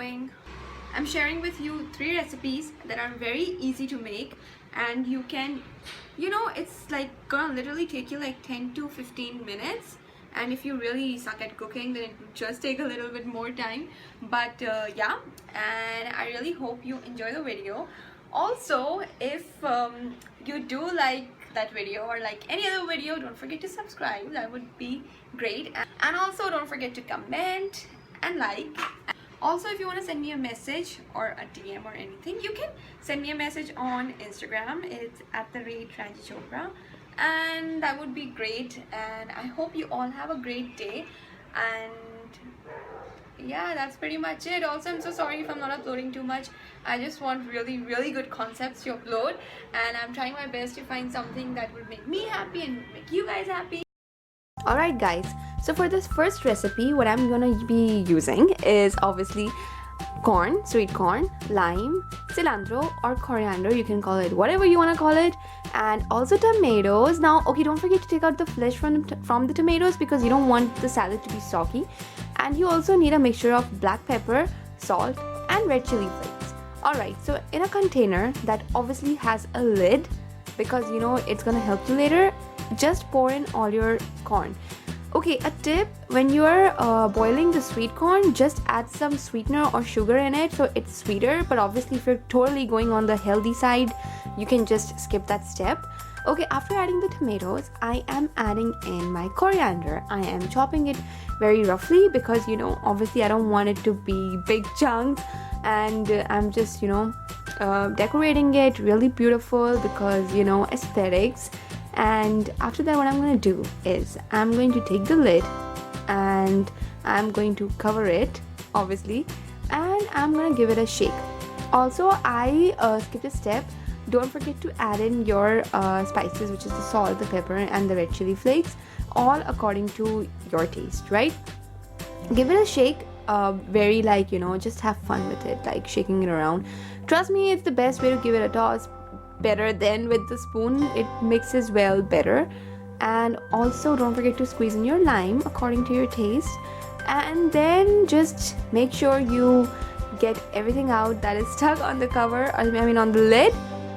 doing? I'm sharing with you 3 recipes that are very easy to make, and you can, it's like gonna literally take you like 10 to 15 minutes. And if you really suck at cooking, then it would just take a little bit more time. But yeah, and I really hope you enjoy the video. Also, if you do like that video or like any other video, don't forget to subscribe. That would be great. And also don't forget to comment and like. Also, if you want to send me a message or a DM or anything, you can send me a message on Instagram. It's @Ranji Chopra, and that would be great. And I hope you all have a great day. And yeah, that's pretty much it. Also, I'm so sorry if I'm not uploading too much. I just want really good concepts to upload, and I'm trying my best to find something that would make me happy and make you guys happy. Alright guys, so for this first recipe, what I'm gonna be using is obviously corn, sweet corn, lime, cilantro or coriander, you can call it whatever you want to call it, and also tomatoes. Now, okay, don't forget to take out the flesh from the tomatoes because you don't want the salad to be soggy. And you also need a mixture of black pepper, salt and red chili flakes. Alright, so in a container that obviously has a lid, because it's gonna help you later, just pour in all your corn. Okay, a tip: when you are boiling the sweet corn, just add some sweetener or sugar in it so it's sweeter. But obviously if you're totally going on the healthy side, you can just skip that step. Okay, after adding the tomatoes, I am adding in my coriander. I am chopping it very roughly because obviously I don't want it to be big chunks, and I'm just decorating it really beautiful because aesthetics. And after that, what I'm going to do is I'm going to take the lid and I'm going to cover it, obviously, and I'm going to give it a shake. Also, I skipped a step. Don't forget to add in your spices, which is the salt, the pepper and the red chili flakes, all according to your taste, right? Give it a shake, very just have fun with it, like shaking it around. Trust me, it's the best way to give it a toss. Better than with the spoon, it mixes well better. And also don't forget to squeeze in your lime according to your taste, and then just make sure you get everything out that is stuck on the cover, on the lid.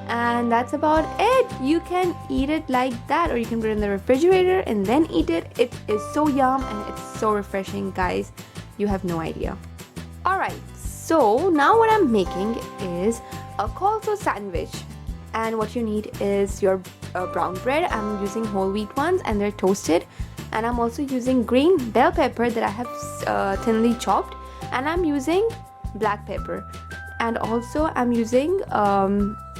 And that's about it. You can eat it like that, or you can put it in the refrigerator and then eat it. It is so yum and it's so refreshing, guys, you have no idea. Alright, so now what I'm making is a coleslaw sandwich. And what you need is your brown bread. I'm using whole wheat ones and they're toasted. And I'm also using green bell pepper that I have thinly chopped. And I'm using black pepper. And also I'm using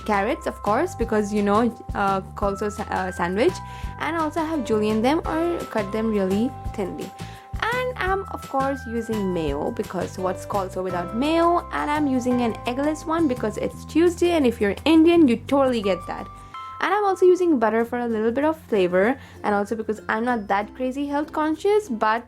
carrots, of course, because coleslaw sandwich. And also I have julienne them or cut them really thinly. And I'm of course using mayo, because what's coleslaw without mayo? And I'm using an eggless one because it's Tuesday, and if you're Indian, you totally get that. And I'm also using butter for a little bit of flavor, and also because I'm not that crazy health conscious, but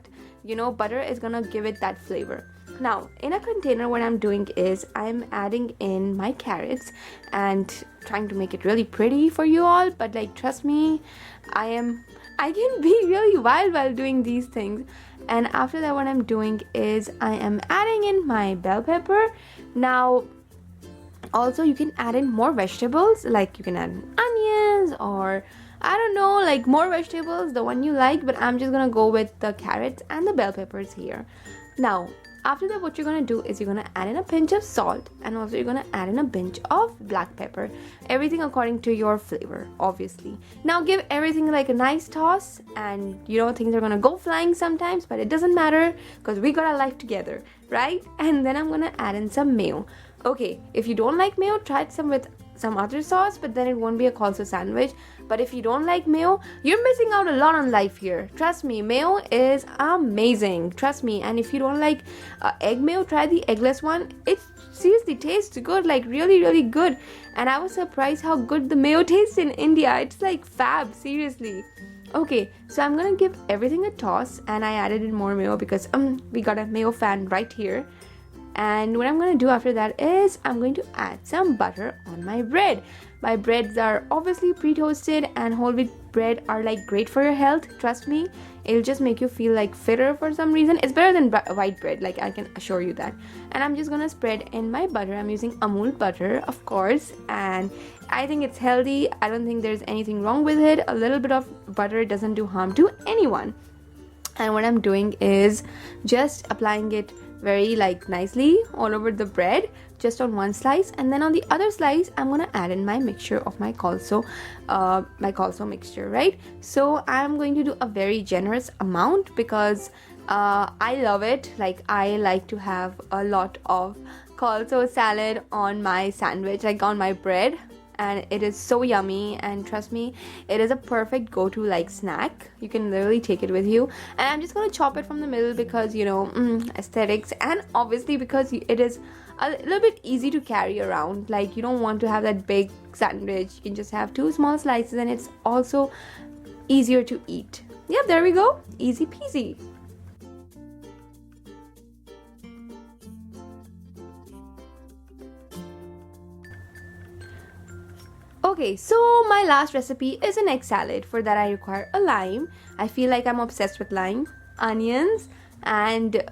butter is gonna give it that flavor. Now, in a container, what I'm doing is I'm adding in my carrots and trying to make it really pretty for you all, but trust me, I can be really wild while doing these things. And after that, what I'm doing is I am adding in my bell pepper. Now, also you can add in more vegetables, like you can add onions or I don't know, more vegetables, the one you like, but I'm just gonna go with the carrots and the bell peppers here. Now, after that, what you're gonna do is you're gonna add in a pinch of salt, and also you're gonna add in a pinch of black pepper. Everything according to your flavor, obviously. Now give everything a nice toss, and things are gonna go flying sometimes, but it doesn't matter because we got our life together, right? And then I'm gonna add in some mayo. Okay, if you don't like mayo, try some with some other sauce, but then it won't be a coleslaw sandwich. But if you don't like mayo, you're missing out a lot on life here. Trust me, mayo is amazing. Trust me. And if you don't like egg mayo, try the eggless one. It seriously tastes good, really good. And I was surprised how good the mayo tastes in India. It's fab, seriously. Okay, so I'm gonna give everything a toss, and I added in more mayo because we got a mayo fan right here. And what I'm going to do after that is I'm going to add some butter on my bread. My breads are obviously pre-toasted and whole wheat bread are like great for your health. Trust me, it'll just make you feel like fitter for some reason. It's better than white bread, like I can assure you that. And I'm just gonna spread in my butter. I'm using Amul butter, of course, and I think it's healthy. I don't think there's anything wrong with it. A little bit of butter doesn't do harm to anyone. And what I'm doing is just applying it very like nicely all over the bread, just on one slice, and then on the other slice I'm gonna add in my mixture of my kalso mixture, right? So I'm going to do a very generous amount because I love it. Like, I like to have a lot of kalso salad on my sandwich, like on my bread, and it is so yummy. And trust me, it is a perfect go-to like snack. You can literally take it with you. And I'm just gonna chop it from the middle because, you know, aesthetics, and obviously because it is a little bit easy to carry around. Like, you don't want to have that big sandwich. You can just have 2 small slices, and it's also easier to eat. Yep, there we go, easy peasy. Okay, so my last recipe is an egg salad. For that I require a lime. I feel like I'm obsessed with lime, onions, and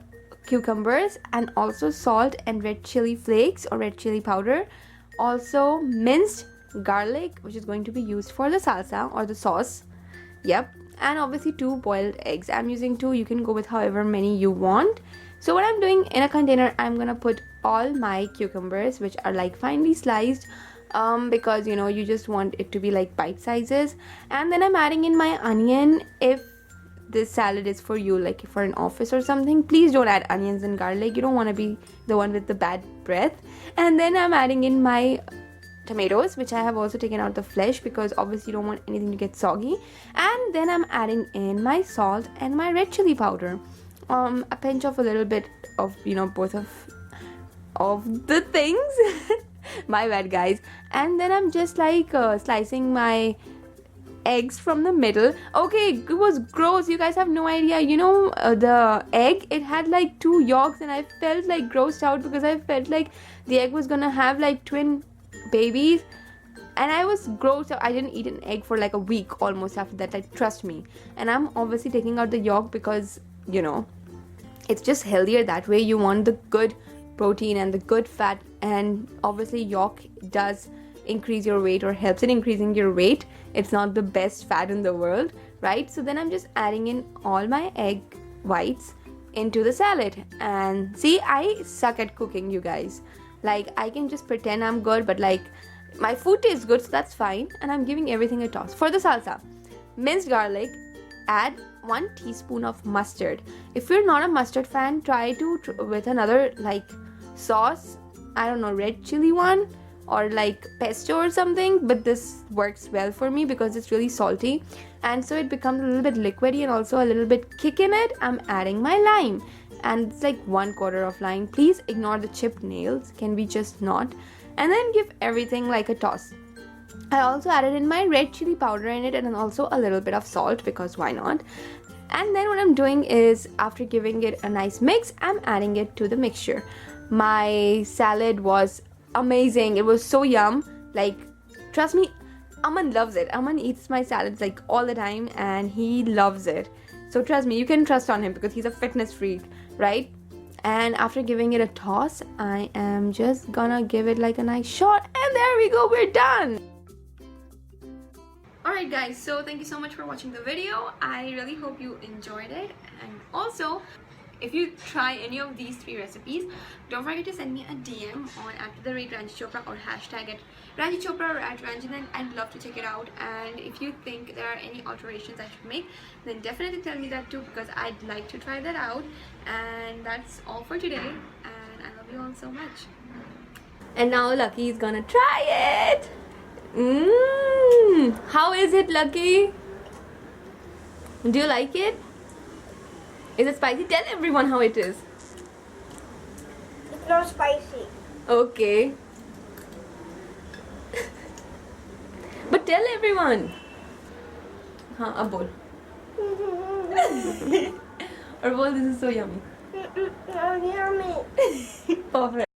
cucumbers, and also salt and red chili flakes or red chili powder. Also minced garlic, which is going to be used for the salsa or the sauce. Yep. And obviously 2 boiled eggs. I'm using 2. You can go with however many you want. So what I'm doing, in a container I'm gonna put all my cucumbers, which are like finely sliced, because, you know, you just want it to be like bite sizes. And then I'm adding in my onion. If this salad is for you, like for an office or something, please don't add onions and garlic. You don't want to be the one with the bad breath. And then I'm adding in my tomatoes, which I have also taken out the flesh because obviously you don't want anything to get soggy. And then I'm adding in my salt and my red chili powder, a pinch of a little bit of, you know, both of the things. My bad, guys. And then I'm just like slicing my eggs from the middle. Okay, it was gross. You guys have no idea. You know, the egg, it had like 2 yolks, and I felt like grossed out because I felt like the egg was gonna have like twin babies, and I was grossed out. I didn't eat an egg for like a week almost after that, like, trust me. And I'm obviously taking out the yolk because, you know, it's just healthier that way. You want the good protein and the good fat, and obviously yolk does increase your weight or helps in increasing your weight. It's not the best fat in the world, right? So then I'm just adding in all my egg whites into the salad. And see, I suck at cooking, you guys. Like, I can just pretend I'm good, but like, my food tastes good, so that's fine. And I'm giving everything a toss. For the salsa, minced garlic, add 1 teaspoon of mustard. If you're not a mustard fan, try to with another like sauce, I don't know, red chili one or like pesto or something, but this works well for me because it's really salty, and so it becomes a little bit liquidy and also a little bit kick in it. I'm adding my lime, and it's like 1/4 of lime. Please ignore the chipped nails, can we just not? And then give everything like a toss. I also added in my red chili powder in it, and also a little bit of salt because why not? And then what I'm doing is, after giving it a nice mix, I'm adding it to the mixture. My salad was amazing. It was so yum. Like, trust me, Aman loves it. Aman eats my salads like all the time, and he loves it. So trust me, you can trust on him because he's a fitness freak, right? And after giving it a toss, I am just gonna give it like a nice shot, and there we go, we're done. Alright guys, so thank you so much for watching the video. I really hope you enjoyed it, and also if you try any of these 3 recipes, don't forget to send me a DM on @Ranji Chopra or hashtag at Ranji Chopra or @Ranjinan. I'd love to check it out. And if you think there are any alterations I should make, then definitely tell me that too, because I'd like to try that out. And that's all for today, and I love you all so much. And now Lucky is gonna try it. How is it, Lucky? Do you like it? Is it spicy? Tell everyone how it is. It's not spicy. Okay. But tell everyone. Haan, ab bol. Or bol, this is so yummy. Yummy. Perfect.